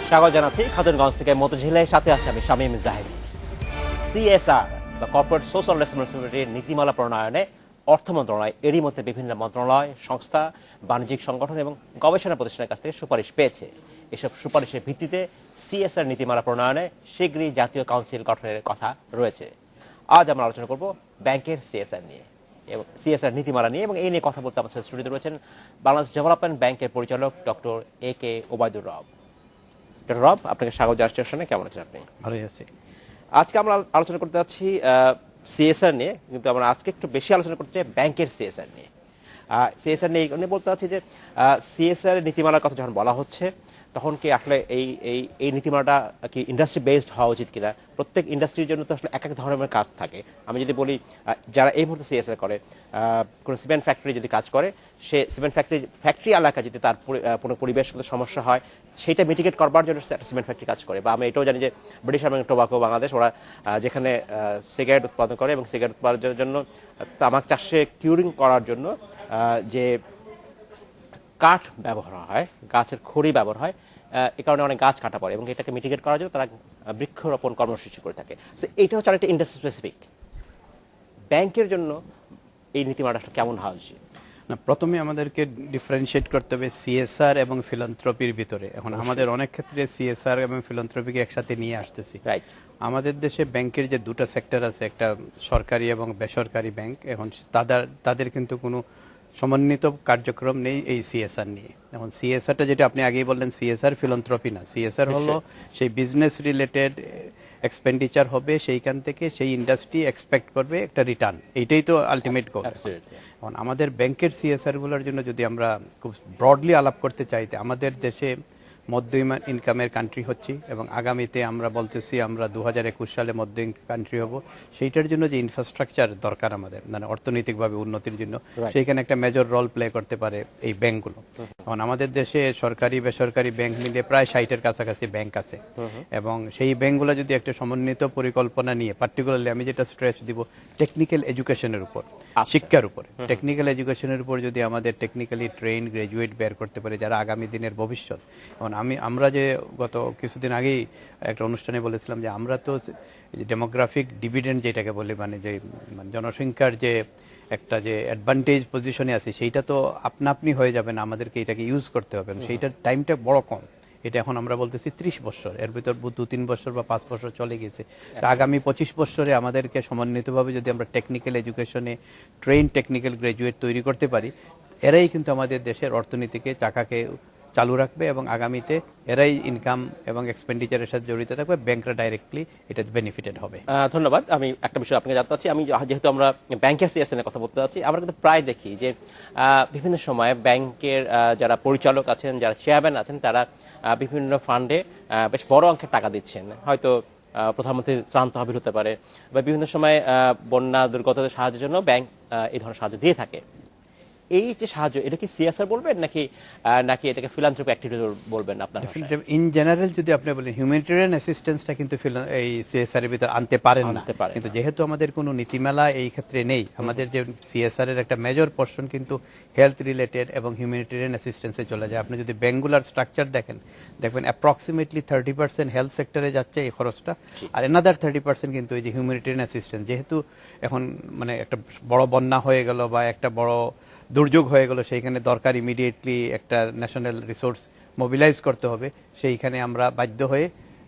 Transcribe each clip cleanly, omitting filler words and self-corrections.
স্বাগত জানাচ্ছি খাতুনগঞ্জ থেকে মতিঝিলের সাথে আছে আমি শামীম জাহিদ। সিএসআর বা কর্পোরেট সোশ্যাল রেসপন্সিবিলিটির নীতিমালা প্রণয়নে অর্থ মন্ত্রণালয় এরই মধ্যে বিভিন্ন মন্ত্রণালয়, সংস্থা, বাণিজ্যিক সংগঠন এবং গবেষণা প্রতিষ্ঠানের কাছ থেকে সুপারিশ পেয়েছে। এসব সুপারিশের ভিত্তিতে সিএসআর নীতিমালা প্রণয়নে শীঘ্রই জাতীয় কাউন্সিল গঠনের কথা রয়েছে। আজ আমরা আলোচনা করব ব্যাংকের সিএসআর নিয়ে এবং সিএসআর নীতিমালা নিয়ে, এবং এই নিয়ে কথা বলতে আমাদের স্টুডিওতে রয়েছেন বাংলাদেশ ডেভেলপমেন্ট ব্যাংকের পরিচালক ডক্টর A.K. ওবায়দুর রব। ডক্টর রব, আপনাকে স্বাগত জানাচ্ছি। কেমন আছেন আপনি? ভালোই আছি। আজকে আমরা আলোচনা করতে যাচ্ছি সিএসআর নিয়ে, কিন্তু আমরা আজকে একটু বেশি আলোচনা করতে চাই ব্যাংকের সিএসআর নিয়ে। সিএসআর নিয়ে বলতে চাচ্ছি যে সিএসআর নীতিমালার কথা যখন বলা হচ্ছে, তখন কি আসলে এই নীতিমালাটা কি ইন্ডাস্ট্রি বেসড হওয়া উচিত কিনা? প্রত্যেক ইন্ডাস্ট্রির জন্য তো আসলে এক এক ধরনের কাজ থাকে। আমি যদি বলি, যারা এই মুহূর্তে সিএসআর করে, কোনো সিমেন্ট ফ্যাক্টরি যদি কাজ করে, সে সিমেন্ট ফ্যাক্টরি এলাকা যদি তার কোনো পরিবেশগত সমস্যা হয়, সেটা মিটিগেট করবার জন্য একটা সিমেন্ট ফ্যাক্টরি কাজ করে। বা আমি এটাও জানি যে ব্রিটিশ এবং টোবাকো বাংলাদেশ, ওরা যেখানে সিগারেট উৎপাদন করে এবং সিগারেট উৎপাদনের জন্য তামাক চাষে কিউরিং করার জন্য যে কাঠ ব্যবহার হয়, গাছের খড়ি ব্যবহার হয়, এ কারণে অনেক গাছ কাটা পড়ে এবং এটাকে মিটিগেট করার জন্য তারা বৃক্ষরোপণ কর্মসূচি করে থাকে। সো এটা হচ্ছে একটা ইন্ডাস্ট্রি স্পেসিফিক। ব্যাংকের জন্য এই নীতিমালাটা কেমন হওয়া উচিত? না, প্রথমে আমাদেরকে ডিফারেন্সিয়েট করতে হবে সিএসআর এবং ফিলান্থ্রপির ভিতরে। এখন আমাদের অনেক ক্ষেত্রে সিএসআর এবং ফিলান্থ্রপিকে একসাথে নিয়ে আসতেছি। রাইট। আমাদের দেশে ব্যাংকের যে দুটো সেক্টর আছে, একটা সরকারি এবং বেসরকারি ব্যাংক, এখন তাদের কিন্তু কোনো সমন্বিত কার্যক্রম নেই এই সিএসআর নিয়ে। এখন সিএসআরটা যেটা আপনি আগেই বললেন, সিএসআর ফিলান্থ্রপি না। সিএসআর হলো সেই বিজনেস রিলেটেড এক্সপেন্ডিচার হবে, সেইখান থেকে সেই ইন্ডাস্ট্রি এক্সপেক্ট করবে একটা রিটার্ন। এইটাই তো আলটিমেট গোল। এখন আমাদের ব্যাংকের সিএসআরগুলোর জন্য যদি আমরা খুব ব্রডলি আলাপ করতে চাইতে, আমাদের দেশে মধ্য ইনকামের কান্ট্রি হচ্ছি এবং আগামীতে আমরা বলতেছি আমরা 2021 সালে মধ্য কান্ট্রি হব। সেইটার জন্য যে ইনফ্রাস্ট্রাকচার দরকার আমাদের, মানে অর্থনৈতিকভাবে উন্নতির জন্য, সেইখানে একটা মেজর রোল প্লে করতে পারে এই ব্যাংকগুলো। এখন আমাদের দেশে সরকারি বেসরকারি ব্যাংক মিলে প্রায় 60-এর কাছাকাছি ব্যাংক আছে এবং সেই ব্যাংকগুলো যদি একটা সমন্বিত পরিকল্পনা নিয়ে, পার্টিকুলারলি আমি যেটা স্ট্রেস দিব টেকনিক্যাল এডুকেশনের উপর, শিক্ষার উপর, টেকনিক্যাল এডুকেশনের উপর যদি আমাদের টেকনিক্যালি ট্রেন গ্রাজুয়েট বের করতে পারে যারা আগামী দিনের ভবিষ্যৎ। এখন আমরা যে গত কিছুদিন আগেই একটা অনুষ্ঠানে বলেছিলাম যে আমরা তো ডেমোগ্রাফিক ডিভিডেন্ড যেটাকে বলি, মানে যে জনসংখ্যার যে একটা যে অ্যাডভান্টেজ পজিশনে আছে, সেইটা তো আপনি হয়ে যাবে না, আমাদেরকে এটাকে ইউজ করতে হবে। সেইটার টাইমটা বড় কম। এটা এখন আমরা বলতেছি 30 বছর, এর ভিতর 2-3 বছর বা 5 বছর চলে গেছে। আগামী 25 বছরে আমাদেরকে সমন্বিতভাবে যদি আমরা টেকনিক্যাল এডুকেশনে ট্রেন টেকনিক্যাল গ্রাজুয়েট তৈরি করতে পারি, এরাই কিন্তু আমাদের দেশের অর্থনীতিকে চাকাকে চালু রাখবে এবং আগামীতে এরাই ইনকাম এবং এক্সপেন্ডিচারের সাথে জড়িত থাকবে। ব্যাংকরা ডাইরেক্টলি এটা বেনিফিটেড হবে। ধন্যবাদ। আমি একটা বিষয় আপনাকে জানতে চাচ্ছি, আমি যেহেতু আমরা ব্যাংকের সিএসআর কথা বলতে চাচ্ছি, আমরা কিন্তু প্রায় দেখি যে বিভিন্ন সময় ব্যাংকের যারা পরিচালক আছেন, যারা চেয়ারম্যান আছেন, তারা বিভিন্ন ফান্ডে বেশ বড় অঙ্কের টাকা দিচ্ছেন। হয়তো প্রধানমন্ত্রী ত্রাণ তহবিল হতে পারে, বা বিভিন্ন সময় বন্যা দুর্গতদের সাহায্যের জন্য ব্যাংক এই ধরনের সাহায্য দিয়ে থাকে। এই যে সাহায্য, এটা কি সিএসআর বলবেন নাকি এটাকে ফিলান্থ্রপি অ্যাক্টিভিটি বলবেন আপনার? ইন জেনারেল যদি আপনি বলেন, হিউম্যানিটেরিয়ান অ্যাসিস্ট্যান্সটা কিন্তু এই সিএসআর এর ভিতর আনতে পারেন না। কিন্তু যেহেতু আমাদের কোনো নীতিমালা এই ক্ষেত্রে নেই, আমাদের যে সিএসআর এর একটা মেজর পোরশন কিন্তু হেলথ রিলেটেড এবং হিউম্যানিটেরিয়ান অ্যাসিস্ট্যান্সে চলে যায়। আপনি যদি বেঙ্গুলার স্ট্রাকচার দেখবেন অ্যাপ্রক্সিমেটলি 30% হেলথ সেক্টরে যাচ্ছে এই খরচটা, আর এনাদার 30% কিন্তু এই যে হিউম্যানিটেরিয়ান অ্যাসিস্ট্যান্স। যেহেতু এখন মানে একটা বড় বন্যা হয়ে গেল বা একটা বড় দুর্যোগ হয়ে গেল, সেইখানে দরকার ইমিডিয়েটলি একটা ন্যাশনাল রিসোর্স মোবিলাইজ করতে হবে। সেইখানে আমরা বাধ্য হয়ে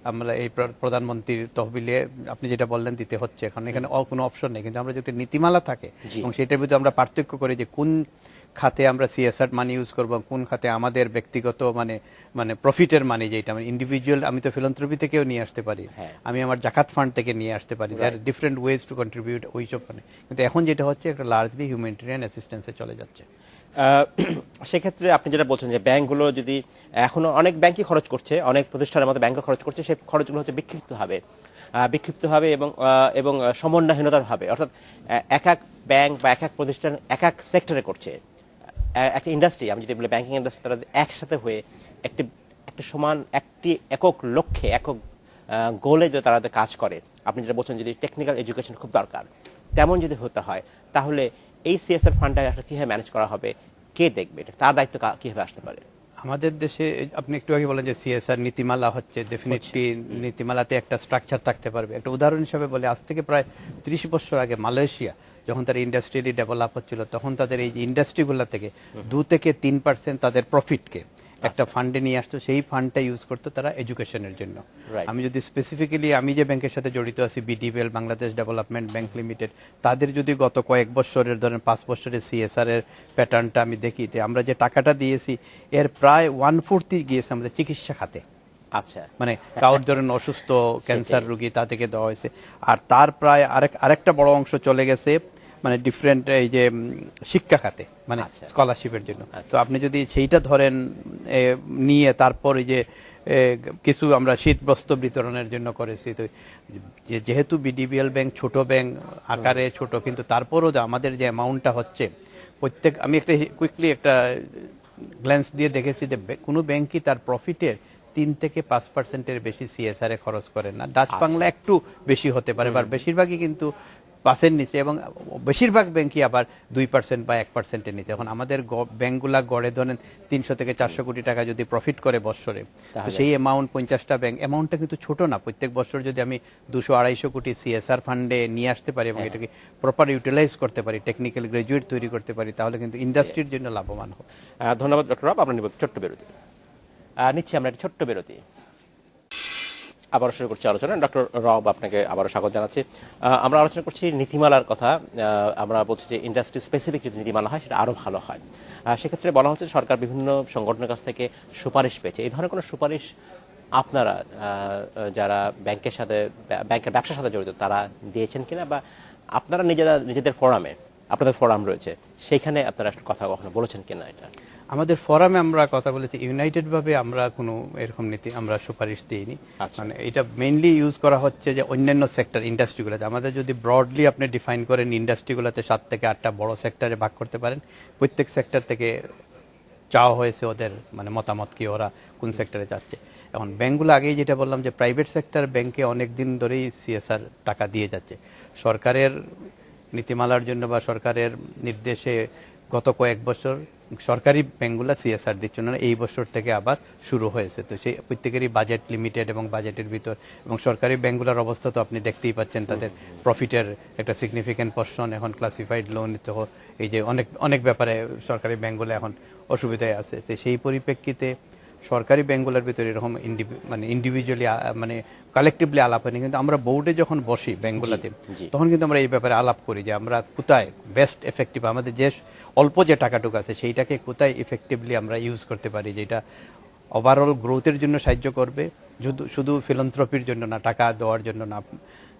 আমরা এই প্রধানমন্ত্রীর তহবিলে আপনি যেটা বললেন দিতে হচ্ছে। এখন এখানে কোনো অপশন নেই, কিন্তু আমরা যদি নীতিমালা থাকে এবং সেটার ভিতরে আমরা পার্থক্য করি যে কোন খাতে আমরা সিএসআর মানি ইউজ করবো, কোন খাতে আমাদের ব্যক্তিগত মানে প্রফিটের মানি, যেটা মানে ইন্ডিভিজুয়াল, আমি তো ফিলান্থ্রপি থেকেও নিয়ে আসতে পারি, আমি আমার জাকাত ফান্ড থেকে নিয়ে আসতে পারি, দেয়ার ডিফারেন্ট ওয়েজ টু কন্ট্রিবিউট ওইসব মানে। কিন্তু এখন যেটা হচ্ছে একটা লার্জলি হিউম্যানিটেরিয়ান অ্যাসিস্ট্যান্সে চলে যাচ্ছে। সেক্ষেত্রে আপনি যেটা বলছেন যে ব্যাংকগুলো যদি এখনো অনেক ব্যাংকই খরচ করছে, অনেক প্রতিষ্ঠানের মধ্যে ব্যাংক খরচ করছে, সেই খরচগুলো হচ্ছে বিক্ষিপ্ত হবে এবং সমন্বয়হীনতার হবে। অর্থাৎ এক এক ব্যাংক বা এক এক প্রতিষ্ঠান এক এক সেক্টরে করছে। একটা ইন্ডাস্ট্রি, আমি যদি বলি ব্যাংকিং ইন্ডাস্ট্রি, তারা একসাথে হয়ে একটি সমান একটি একক লক্ষ্যে, একক গোলে যদি তারা কাজ করে, আপনি যেটা বলছেন যদি টেকনিক্যাল এডুকেশন খুব দরকার, তেমন যদি হতে হয়, তাহলে এই সিএসআর ফান্ডটা আসলে কীভাবে ম্যানেজ করা হবে, কে দেখবে, তার দায়িত্ব কীভাবে আসতে পারে? আমাদের দেশে আপনি একটু আগে বলেন যে সিএসআর নীতিমালা হচ্ছে, ডেফিনেটলি নীতিমালাতে একটা স্ট্রাকচার থাকতে পারবে। একটা উদাহরণ হিসেবে বলে, আজ থেকে প্রায় 30 বছর আগে মালয়েশিয়া যখন তার ইন্ডাস্ট্রিয়ালি ডেভেলপ হচ্ছিল, তখন তাদের এই ইন্ডাস্ট্রিগুলো থেকে 2 থেকে 3% তাদের প্রফিটকে একটা ফান্ডে নিয়ে আসতো, সেই ফান্ডটা ইউজ করতো তারা এডুকেশনের জন্য। Right. আমি যদি স্পেসিফিক্যালি আমি যে ব্যাংকের সাথে জড়িত আছি, BDBL, Bangladesh development bank limited, তাদের যদি গত কয়েক বছরের, ধরেন 5 বছরের সিএসআর এর প্যাটার্নটা আমি দেখি, যে আমরা যে টাকাটা দিয়েছি এর প্রায় 1/4 গিয়েছে আমাদের চিকিৎসা খাতে। আচ্ছা, মানে কাউর ধরেন অসুস্থ ক্যান্সার রোগী, তা থেকে দেওয়া হয়েছে। আর তার প্রায় আরেকটা বড় অংশ চলে গেছে মানে ডিফারেন্ট এই যে শিক্ষা খাতে, মানে আচ্ছা। স্কলারশিপের জন্য। তো আপনি যদি সেইটা ধরেন নিয়ে তারপর এই যে কিছু আমরা শীতবস্ত্র বিতরণের জন্য করেছি, তো যেহেতু বিডিবিএল ব্যাংক ছোট ব্যাংক, আকারে ছোট, কিন্তু তারপরও যে আমাদের যে অ্যামাউন্টটা হচ্ছে প্রত্যেক, আমি একটা কুইকলি একটা গ্ল্যান্স দিয়ে দেখেছি যে কোনো ব্যাংকই তার প্রফিটের 3 থেকে 5%-এর বেশি সিএসআর এ খরচ করেন না। ডাচ বাংলা একটু বেশি হতে পারে, বা বেশিরভাগই কিন্তু 5-এর নিচে, এবং বেশিরভাগ ব্যাংকই আবার 2% বা 1%-এর নিচে। এখন আমাদের ব্যাংকগুলা গড়ে ধরেন 300 থেকে 400 কোটি টাকা যদি প্রফিট করে বছরে, তো সেই অ্যামাউন্ট 50টা ব্যাংক, অ্যামাউন্টটা কিন্তু ছোট না। প্রত্যেক বছর যদি আমি 200-250 কোটি সিএসআর ফান্ডে নিয়ে আসতে পারি এবং এটাকে প্রপার ইউটিলাইজ করতে পারি, টেকনিক্যাল গ্রাজুয়েট তৈরি করতে পারি, তাহলে কিন্তু ইন্ডাস্ট্রির জন্য লাভবান হবে। ধন্যবাদ ডক্টর রব। আমরা নিব ছোট্ট বিরতি। নিচ্ছি আমরা একটা ছোট্ট বিরতি, আবার শুরু করছি আলোচনা। ডক্টর রব, আপনাকে আবারও স্বাগত জানাচ্ছি। আমরা আলোচনা করছি নীতিমালার কথা। আমরা বলছি যে ইন্ডাস্ট্রি স্পেসিফিক যদি নীতিমালা হয় সেটা আরও ভালো হয়। সেক্ষেত্রে বলা হচ্ছে সরকার বিভিন্ন সংগঠনের কাছ থেকে সুপারিশ পেয়েছে। এই ধরনের কোনো সুপারিশ আপনারা যারা ব্যাংকের সাথে, ব্যাংকের ব্যবসার সাথে জড়িত, তারা দিয়েছেন কিনা, বা আপনারা নিজেদের ফোরামে, আপনাদের ফোরাম রয়েছে, সেইখানে আপনারা কথা কখনো বলেছেন কিনা? এটা আমাদের ফোরামে আমরা কথা বলেছি, ইউনাইটেড ভাবে আমরা কোনো এরকম নীতি আমরা সুপারিশ দিইনি। মানে এটা মেইনলি ইউজ করা হচ্ছে যে অন্যান্য সেক্টর ইন্ডাস্ট্রিগুলোতে, আমাদের যদি ব্রডলি আপনি ডিফাইন করেন, ইন্ডাস্ট্রিগুলোতে 7 থেকে 8টা বড় সেক্টরে ভাগ করতে পারেন। প্রত্যেক সেক্টর থেকে চাওয়া হয়েছে ওদের মানে মতামত কি, ওরা কোন সেক্টরে যাচ্ছে। এখন ব্যাংকগুলো আগেই যেটা বললাম যে প্রাইভেট সেক্টর ব্যাংকে অনেক দিন ধরেই সিএসআর টাকা দিয়ে যাচ্ছে। সরকারের নীতিমালার জন্য বা সরকারের নির্দেশে গত কয়েক বছর সরকারি ব্যাংকগুলো সিএসআর দিচ্ছে না, এই বছর থেকে আবার শুরু হয়েছে। তো সেই প্রত্যেকেরই বাজেট লিমিটেড এবং বাজেটের ভিতর, এবং সরকারি ব্যাংকগুলোর অবস্থা তো আপনি দেখতেই পাচ্ছেন, তাদের প্রফিটের একটা সিগনিফিক্যান্ট পোরশন এখন ক্লাসিফাইড লোন, তো এই যে অনেক ব্যাপারে সরকারি ব্যাংকগুলো এখন অসুবিধায় আছে। তো সেই পরিপ্রেক্ষিতে সরকারি ব্যাংকগুলোর ভিতরে এরকম মানে ইন্ডিভিজুয়ালি মানে কালেকটিভলি আলাপ হয়নি, কিন্তু আমরা বোর্ডে যখন বসি ব্যাংকগুলোতে, তখন কিন্তু আমরা এই ব্যাপারে আলাপ করি যে আমরা কোথায় বেস্ট এফেক্টিভ, আমাদের যে অল্প যে টাকাটুকু আছে সেইটাকে কোথায় ইফেক্টিভলি আমরা ইউজ করতে পারি, যেটা ওভারঅল গ্রোথের জন্য সাহায্য করবে, শুধু ফিলান্থ্রপির জন্য না, টাকা দেওয়ার জন্য না।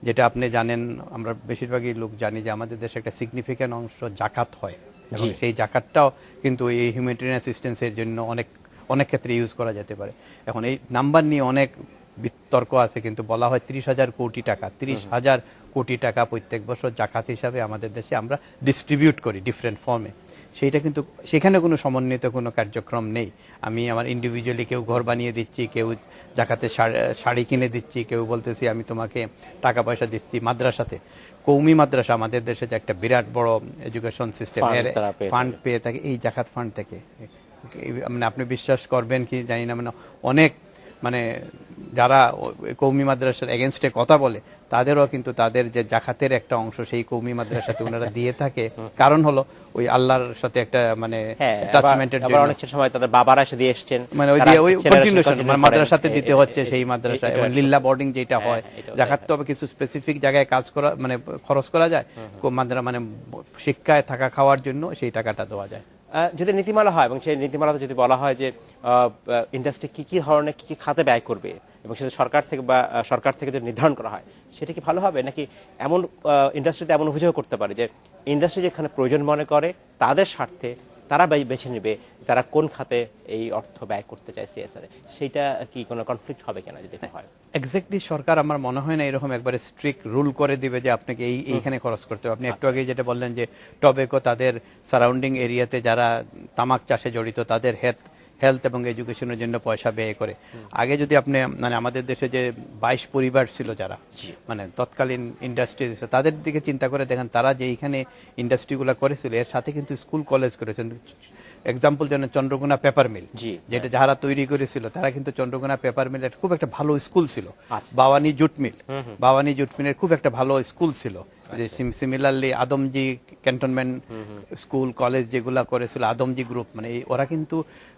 যেটা আপনি জানেন, আমরা বেশিরভাগই লোক জানি যে আমাদের দেশে একটা সিগনিফিক্যান্ট অংশ জাকাত হয়, এবং সেই জাকাতটাও কিন্তু এই হিউম্যানিটেরিয়ান অ্যাসিস্ট্যান্সের জন্য অনেক ক্ষেত্রে ইউজ করা যেতে পারে। এখন এই নাম্বার নিয়ে অনেক বিতর্ক আছে, কিন্তু বলা হয় 30,000 কোটি টাকা, 30,000 কোটি টাকা প্রত্যেক বছর জাকাত হিসাবে আমাদের দেশে আমরা ডিস্ট্রিবিউট করি ডিফারেন্ট ফর্মে। সেইটা কিন্তু সেখানে কোনো সমন্বিত কোনো কার্যক্রম নেই। আমি আমার ইন্ডিভিজুয়ালি, কেউ ঘর বানিয়ে দিচ্ছি, কেউ জাকাতে শাড়ি কিনে দিচ্ছি, কেউ বলতেছি আমি তোমাকে টাকা পয়সা দিচ্ছি। মাদ্রাসাতে, কৌমি মাদ্রাসা আমাদের দেশে যে একটা বিরাট বড় এডুকেশন সিস্টেম, এর ফান্ড পেয়ে থাকে এই জাকাত ফান্ড থেকে। মানে আপনি বিশ্বাস করবেন কি জানি না, মানে অনেক মানে যারা কৌমি মাদ্রাসার এগেনস্টে কথা বলে, তাদেরও কিন্তু তাদের যে জাকাতের একটা অংশ সেই কৌমি মাদ্রাসাতে ওনারা দিয়ে থাকে। কারণ হলো ওই আল্লাহর সাথে একটা মানে অ্যাটাচমেন্টের জন্য। অনেক সময় তাদের বাবারা এসে দিয়ে এসেছেন, মানে ওই দিয়ে ওই কন্টিনিউশন মাদ্রাসাতে দিতে হচ্ছে, সেই মাদ্রাসা এবং লিল্লা বোর্ডিং যেটা হয়, জাকাত তো কিছু স্পেসিফিক জায়গায় কাজ করা মানে খরচ করা যায়, মানে শিক্ষায় থাকা খাওয়ার জন্য সেই টাকাটা দেওয়া যায়। যদি নীতিমালা হয় এবং সেই নীতিমালাতে যদি বলা হয় যে ইন্ডাস্ট্রি কি ধরনের কি খাতে ব্যয় করবে, এবং সেটা সরকার থেকে যদি নির্ধারণ করা হয়, সেটা কি ভালো হবে? নাকি এমন ইন্ডাস্ট্রিতে এমন অভিযোগ করতে পারে যে ইন্ডাস্ট্রি যেখানে প্রয়োজন মনে করে তাদের স্বার্থে তারা বেছে নেবে তারা কোন খাতে এই অর্থ ব্যয় করতে চায় সিএসআর, সেইটা কি কোনো কনফ্লিক্ট হবে কিনা যদি হয়? এক্স্যাক্টলি সরকার আমার মনে হয় না এরকম একবারে স্ট্রিক্ট রুল করে দিবে যে আপনাকে এইখানে খরচ করতে হবে। আপনি একটু আগে যেটা বললেন যে টবেকো তাদের সারাউন্ডিং এরিয়াতে যারা তামাক চাষে জড়িত, তাদের হেলথ এবং এডুকেশনের জন্য পয়সা ব্যয় করে। আগে যদি আপনি মানে আমাদের দেশে যে 22 পরিবার ছিল যারা মানে তৎকালীন ইন্ডাস্ট্রি, তাদের দিকে চিন্তা করে দেখেন, তারা যে এইখানে ইন্ডাস্ট্রিগুলো করেছিল এর সাথে কিন্তু স্কুল কলেজ করেছেন। এক্সাম্পল যেন চন্দ্রকোনা পেপার মিল, জি, যেটা যারা তৈরি করেছিল তারা কিন্তু চন্দ্রকোনা পেপার মিলের খুব একটা ভালো স্কুল ছিল। আচ্ছা। Bawani jute mill, Bawani jute মিলের খুব একটা ভালো স্কুল ছিল। যে similarly Adamjee cantonment school college যেগুলা করেছিল আদমজি গ্রুপ, মানে ওরা কিন্তু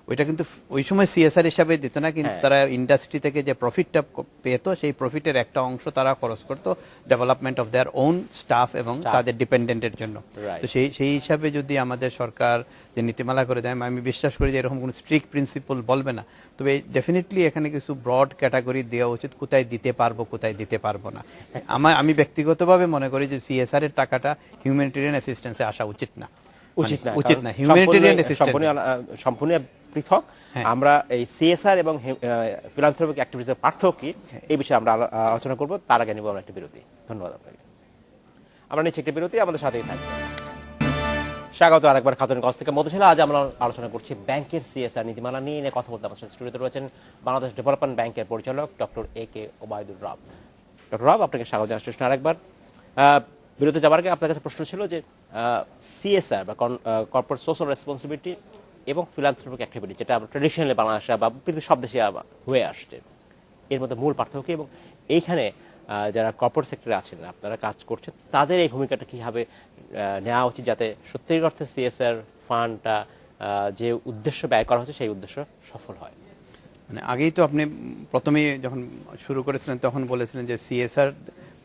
ওইটা কিন্তু ওই সময় সিএসআর হিসাবে দিত না, কিন্তু তারা ইন্ডাস্ট্রি থেকে যে প্রফিটটা পেতো সেই প্রফিটের একটা অংশ তারা খরচ করতো development of their own staff এবং তাদের ডিপেন্ডেন্টের জন্য। Right. তো সেই হিসাবে যদি আমাদের সরকার যে নীতিমালা করে দেয়, আমি বিশ্বাস করি যে এরকম কোনো স্ট্রিক্ট প্রিন্সিপাল বলবে না, তবে ডেফিনেটলি এখানে কিছু ব্রড ক্যাটাগরি দেওয়া উচিত, কোথায় দিতে পারবো কোথায় দিতে পারবো না। আমি ব্যক্তিগতভাবে মনে করি যে সিএসআর এর টাকাটা হিউম্যানিটেরিয়ান অ্যাসিস্ট্যান্সে আসা উচিত না, উচিত না। হিউম্যানিটেরিয়ান সম্পূর্ণ পৃথক। আমরা এই সিএসআর এবং ফিলান্থ্রপিক অ্যাক্টিভিটিসের পার্থক্য কি এই বিষয়ে আমরা আলোচনা করব। তার আগে নিব আমরা একটা বিরতি। ধন্যবাদ আপনাকে। আমরা নিচ্ছি একটা বিরতি, আমাদের সাথেই থাকবে। স্বাগত আরেকবার খাতুনের কাছ থেকে মধুশালা। আজ আমরা আলোচনা করছি ব্যাংকের সিএসআর নীতিমালা নিয়ে কথা বলতে আমার সাথে স্টুডিওতে রয়েছেন বাংলাদেশ ডেভেলপমেন্ট ব্যাংকের পরিচালক ডক্টর AK ওবায়দুর রব। ডক্টর রব, আপনাকে স্বাগত জানাচ্ছি আরেকবার। বিরতি যাওয়ার আগে আপনার কাছে প্রশ্ন ছিল যে সিএসআর বা কর্পোরেট সোশ্যাল রেসপন্সিবিলিটি এবং ফিলান্থ্রপিক অ্যাক্টিভিটি, যেটা আমরা ট্রেডিশনালি বাংলাদেশে বা পৃথিবীর সব দেশে হয়ে আসছে, এর মধ্যে মূল পার্থক্য এবং এইখানে যারা কর্পোরেট সেক্টরে আছেন আপনারা কাজ করছেন তাদের এই ভূমিকাটা কীভাবে নেওয়া উচিত যাতে সত্যিকার অর্থে সিএসআর ফান্ডটা যে উদ্দেশ্য ব্যয় করা হচ্ছে সেই উদ্দেশ্য সফল হয়। মানে আগেই তো আপনি প্রথমেই যখন শুরু করেছিলেন তখন বলেছিলেন যে সিএসআর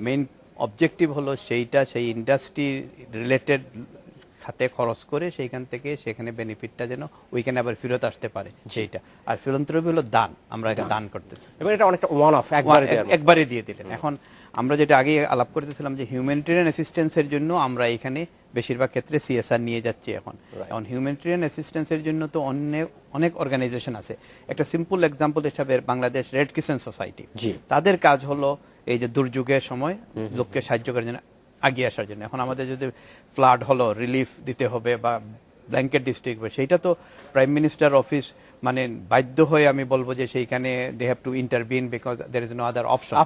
মেইন অবজেক্টিভ হলো সেই ইন্ডাস্ট্রি রিলেটেড খাতে খরচ করে সেইখান থেকে সেখানে বেনিফিটটা যেন ওইখানে আবার ফেরত আসতে পারে সেইটা। আর ফিলান্থ্রপি হলো দান, আমরা এটা দান করতে, এবং এটা অনেকটা ওয়ান অফ একবারে দিয়ে দিলেন। এখন আমরা যেটা আগে আলাপ করতেছিলাম যে হিউম্যানিটেরিয়ান অ্যাসিস্ট্যান্সের জন্য আমরা এখানে বেশিরভাগ ক্ষেত্রে সিএসআর নিয়ে যাচ্ছি। এখন হিউম্যানিটেরিয়ান অ্যাসিস্ট্যান্সের জন্য তো অনেক অর্গানাইজেশন আছে। একটা সিম্পল এক্সাম্পল হিসাবে বাংলাদেশ রেড ক্রিসেন্ট সোসাইটি, তাদের কাজ হলো এই যে দুর্যোগের সময় লোককে সাহায্য করার জন্য, আগিয়ে আসার জন্য। এখন আমাদের যদি ফ্লাড হলো রিলিফ দিতে হবে বা ব্ল্যাঙ্কেট ডিস্ট্রিক্ট, সেইটা তো প্রাইম মিনিস্টার অফিস মানে বাধ্য হয়ে আমি বলবো যে সেইখানে they have to intervene because there is no other option.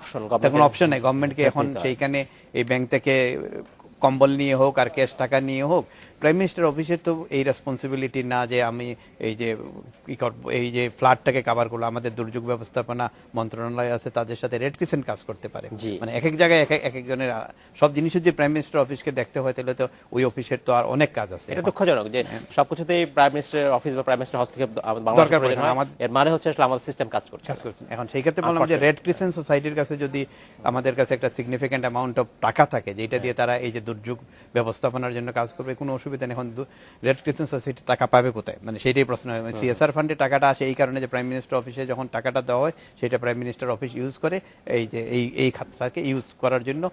কোনো অপশন নেই গভর্নমেন্টকে এখন সেইখানে এই ব্যাংক থেকে কম্বল নিয়ে হোক আর ক্যাশ টাকা নিয়ে হোক, প্রাইম মিনিস্টার অফিসের তো এই রেসপন্সিবিলিটি না যে আমি এই যে কি করবো, এই যে ফ্লাডটাকে কাভার করলো। আমাদের দুর্যোগ ব্যবস্থাপনা মন্ত্রণালয় আছে, তাদের সাথে রেড ক্রিসেন্ট কাজ করতে পারে। মানে এক এক জায়গায় এক একজনের সব জিনিস যদি প্রাইম মিনিস্টার অফিসকে দেখতে হয় তাহলে তো ওই অফিসের তো আর অনেক কাজ আছে। এটা দুঃখজনক যে সবকিছুতেই প্রাইম মিনিস্টার অফিস বা প্রাইম মিনিস্টার হস্তক্ষেপ দরকার পড়ে না। এর মানে হচ্ছে আসলে আমাদের সিস্টেম কাজ করছে। এখন সেই ক্ষেত্রে বললাম যে রেড ক্রিসেন্ট সোসাইটির কাছে যদি আমাদের কাছে একটা সিগনিফিক্যান্ট অ্যামাউন্ট অফ টাকা থাকে যেটা দিয়ে তারা এই যে দুর্যোগ ব্যবস্থাপনার জন্য কাজ করবে, কোনো অসুবিধা নেই। এখন রেড ক্রিসেন্ট সোসাইটি টাকা পাবে কোথায়, মানে সেটাই প্রশ্ন। সিএসআর ফান্ডে টাকাটা আসে এই কারণে যে প্রাইম মিনিস্টার অফিসে যখন টাকাটা দেওয়া হয় সেটা প্রাইম মিনিস্টার অফিস ইউজ করে এই যে এই খাতটাকে ইউজ করার জন্য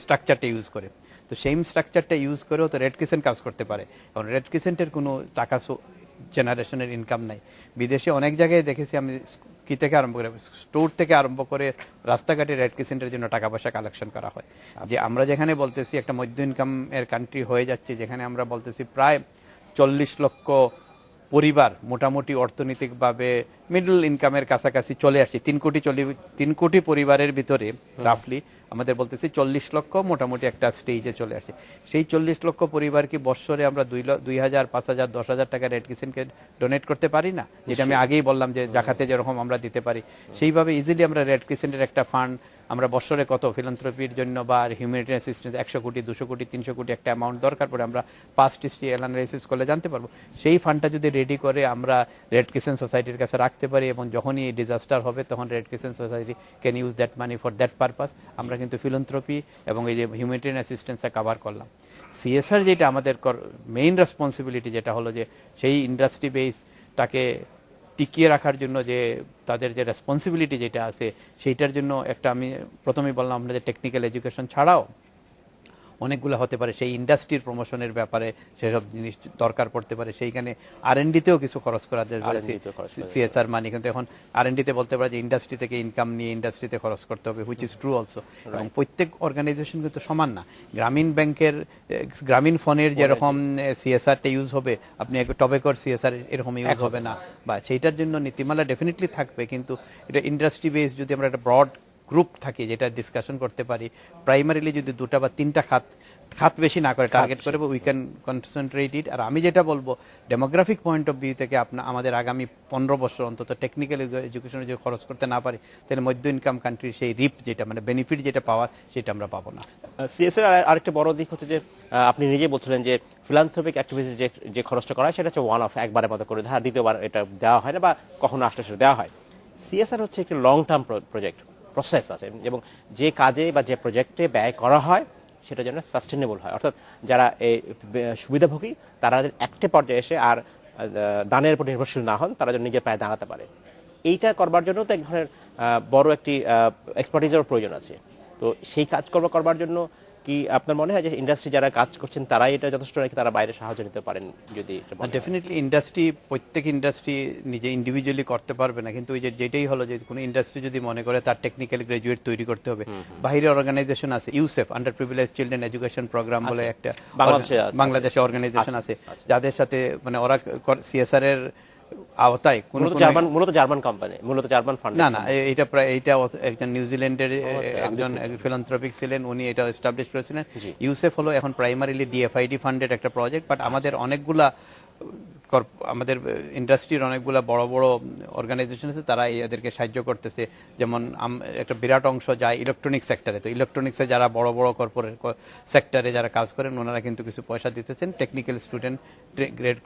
স্ট্রাকচারটা ইউজ করে। তো সেই স্ট্রাকচারটা ইউজ করেও তো রেড ক্রিসেন্ট কাজ করতে পারে। কারণ রেড ক্রিসেন্টের কোনো টাকা জেনারেশনের ইনকাম নাই। বিদেশে অনেক জায়গায় দেখেছি আমি কি থেকে আরম্ভ করে স্টোর থেকে আরম্ভ করে রাস্তাঘাটে রেড ক্রিসেন্টের জন্য টাকা পয়সা কালেকশন করা হয়। যে আমরা যেখানে বলতেছি একটা মধ্য ইনকাম এর কান্ট্রি হয়ে যাচ্ছে, যেখানে আমরা বলতেছি প্রায় 40 লক্ষ পরিবার মোটামুটি অর্থনৈতিকভাবে মিডল ইনকামের কাছাকাছি চলে আসছে। 3 কোটি পরিবারের ভিতরে রাফলি আমাদের বলতেছি 40 লক্ষ মোটামুটি একটা স্টেজে চলে আসছে। সেই 40 লক্ষ পরিবার কি বৎসরে আমরা 2,000, 5,000, 10,000 টাকা রেড ক্রিসেন্টকে ডোনেট করতে পারি না? যেটা আমি আগেই বললাম যে জাকাতে যেরকম আমরা দিতে পারি, সেইভাবে ইজিলি আমরা রেড ক্রিসেন্টের একটা ফান্ড আমরা বছরে কত ফিলান্থ্রপির জন্য বা হিউম্যানিটেরিয়ান অ্যাসিস্ট্যান্স 100 কোটি, 200 কোটি, 300 কোটি একটা অ্যামাউন্ট দরকার পড়ে আমরা পাস্ট হিস্ট্রি অ্যানালাইসিস করলে জানতে পারবো। সেই ফান্ডটা যদি রেডি করে আমরা রেড ক্রিসেন্ট সোসাইটির কাছে রাখতে পারি এবং যখনই এই ডিজাস্টার হবে তখন red crescent society can use that money for that purpose. আমরা কিন্তু ফিলান্থ্রপি এবং এই যে হিউম্যানিটেরিয়ান অ্যাসিস্ট্যান্সটা কভার করলাম। সিএসআর যেটা আমাদের মেইন রেসপন্সিবিলিটি যেটা হলো যে সেই ইন্ডাস্ট্রি বেসটাকে টিকিয়ে রাখার জন্য যে তাদের যে রেসপন্সিবিলিটি যেটা আছে সেইটার জন্য একটা আমি প্রথমেই বললাম আপনাদের টেকনিক্যাল এডুকেশন ছাড়াও অনেকগুলো হতে পারে। সেই ইন্ডাস্ট্রির প্রমোশনের ব্যাপারে সেসব জিনিস দরকার পড়তে পারে। সেইখানে R&Dতেও কিছু খরচ করা যায় সিএসআর মানি। কিন্তু এখন R&Dতে বলতে পারে যে ইন্ডাস্ট্রি থেকে ইনকাম নিয়ে ইন্ডাস্ট্রিতে খরচ করতে হবে, হুইচ ইজ ট্রু অলসো। এবং প্রত্যেক অর্গানাইজেশন কিন্তু সমান না। গ্রামীণ ব্যাংকের গ্রামীণ ফোনের যেরকম সিএসআরটা ইউজ হবে, আপনি টবেকর সিএসআর এরকম ইউজ হবে না, বা সেইটার জন্য নীতিমালা ডেফিনেটলি থাকবে। কিন্তু এটা ইন্ডাস্ট্রি বেস যদি আমরা একটা ব্রড গ্রুপ থাকে যেটা ডিসকাশন করতে পারি, প্রাইমারিলি যদি 2টা বা 3টা খাত খাত বেশি না করে টার্গেট করে উই ক্যান কনসেন্ট্রেট ইট। আর আমি যেটা বলবো ডেমোগ্রাফিক পয়েন্ট অফ ভিউ থেকে আমাদের আগামী 15 বছর অন্তত টেকনিক্যাল এডুকেশনে যদি খরচ করতে না পারি তাহলে মধ্য ইনকাম কান্ট্রির সেই রিপ যেটা মানে বেনিফিট যেটা পাওয়ার সেটা আমরা পাবো না। সিএসআর আরেকটা বড় দিক হচ্ছে যে আপনি নিজেই বলছিলেন যে ফিলান্থ্রপিক অ্যাক্টিভিটিস যে খরচটা করা হয় সেটা হচ্ছে ওয়ান অফ, একবারের মতো করে ধার, দ্বিতীয়বার এটা দেওয়া হয় না বা কখনো আসলে সেটা দেওয়া হয়। সিএসআর হচ্ছে একটি লং টার্ম প্রসেস আছে, এবং যে কাজে বা যে প্রজেক্টে ব্যয় করা হয় সেটা যেন সাস্টেনেবল হয়, অর্থাৎ যারা এই সুবিধাভোগী তারা একটা পর্যায়ে এসে আর দানের উপর নির্ভরশীল না হন, তারা যেন নিজের পায়ে দাঁড়াতে পারে। এইটা করবার জন্য তো এক ধরনের বড় একটি এক্সপার্টিজের প্রয়োজন আছে। তো সেই কাজ করবার জন্য কি আপনার মনে হয় যে ইন্ডাস্ট্রি যারা কাজ করছেন তারাই এটা যথেষ্ট, নাকি তারা বাইরে সাহায্য নিতে পারেন? যদি ডেফিনেটলি ইন্ডাস্ট্রি, প্রত্যেক ইন্ডাস্ট্রি নিজে ইন্ডিভিজুয়ালি করতে পারবে না, কিন্তু ওই যেটাই হলো যে কোনো ইন্ডাস্ট্রি যদি মনে করে তার টেকনিক্যাল গ্রাজুয়েট তৈরি করতে হবে, বাইরে অর্গানাইজেশন আছে, UCEP under privilege children education programme বলে একটা বাংলাদেশে অর্গানাইজেশন আছে, যাদের সাথে মানে ওরা সিএসআর এর আওতায় মূলত জার্মান কোম্পানি, মূলত জার্মান ফান্ড না না, এটা প্রায় এইটা একজন নিউজিল্যান্ডের একজন ফিলান্থ্রপিক ছিলেন, উনি এটা এস্টাবলিশ করেছিলেন। ইউসেফ হলো এখন প্রাইমারিলি ডিএফআইডি ফান্ডেড একটা প্রজেক্ট, বাট আমাদের অনেকগুলা আমাদের ইন্ডাস্ট্রির অনেকগুলা বড় বড় অর্গানাইজেশন আছে, তারা এদেরকে সাহায্য করতেছে। যেমন একটা বিরাট অংশ যায় ইলেকট্রনিক্স সেক্টরে, তো ইলেকট্রনিক্সে যারা বড় বড় কর্পোরেট সেক্টরে যারা কাজ করেন ওনারা কিন্তু কিছু পয়সা দিতেছেন টেকনিক্যাল স্টুডেন্ট গ্রেড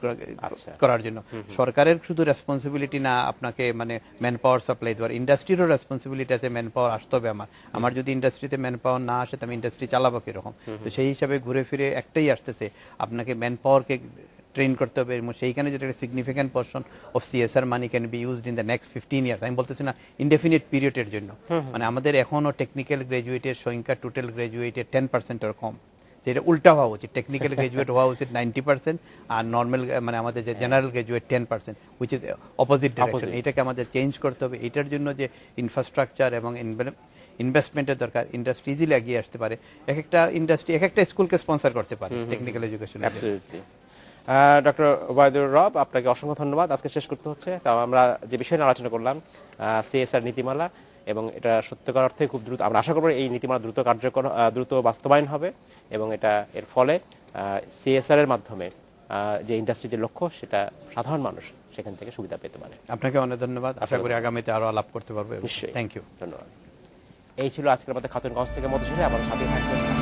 করার জন্য। সরকারের শুধু রেসপন্সিবিলিটি না আপনাকে মানে ম্যান পাওয়ার সাপ্লাই দেওয়ার, ইন্ডাস্ট্রিরও রেসপন্সিবিলিটি আছে, ম্যান পাওয়ার আসতে হবে আমার যদি ইন্ডাস্ট্রিতে ম্যান পাওয়ার না আসে তো আমি ইন্ডাস্ট্রি চালাবো কীরকম? তো সেই হিসাবে ঘুরে ফিরে একটাই আসতেছে, আপনাকে ম্যান পাওয়ারকে ট্রেন করতে হবে, এবং সেইখানে যেটা একটা significant portion of CSR money can be used in the next 15 years. আমি বলতেছি না ইনডেফিনিট পিরিয়ডের জন্য, মানে আমাদের এখনও টেকনিক্যাল গ্রাজুয়েটের সংখ্যা টোটাল গ্রাজুয়েটের 10% কম, যেটা উল্টা হওয়া উচিত। টেকনিক্যাল গ্রাজুয়েট হওয়া উচিত 90% আর নর্মাল মানে আমাদের যে general graduate 10%, which is opposite direction. এটাকে আমাদের চেঞ্জ করতে হবে। এটার জন্য যে ইনফ্রাস্ট্রাকচার এবং ইনভেস্টমেন্টের দরকার, ইন্ডাস্ট্রি ইজিলি এগিয়ে আসতে পারে। এক একটা ইন্ডাস্ট্রি এক একটা স্কুলকে স্পন্সর করতে পারে টেকনিক্যাল এডুকেশন। ডক্টর ওবায়দুর রব, আপনাকে অসংখ্য ধন্যবাদ। আজকে শেষ করতে হচ্ছে, তাও আমরা যে বিষয় নিয়ে আলোচনা করলাম সিএসআর নীতিমালা, এবং এটা সত্যিকার অর্থে খুব দ্রুত, আমরা আশা করব এই নীতিমালা দ্রুত বাস্তবায়ন হবে, এবং এটা এর ফলে সিএসআর এর মাধ্যমে যে ইন্ডাস্ট্রির যে লক্ষ্য সেটা সাধারণ মানুষ সেখান থেকে সুবিধা পেতে পারে। আপনাকে অনেক ধন্যবাদ, আশা করি আগামীতে আরো আলাপ করতে পারবো। নিশ্চয়ই, থ্যাংক ইউ, ধন্যবাদ। এই ছিল আজকের আমাদের খাতুনগঞ্জ থেকে মধুসূদন, আমাদের সাথে থাকবেন।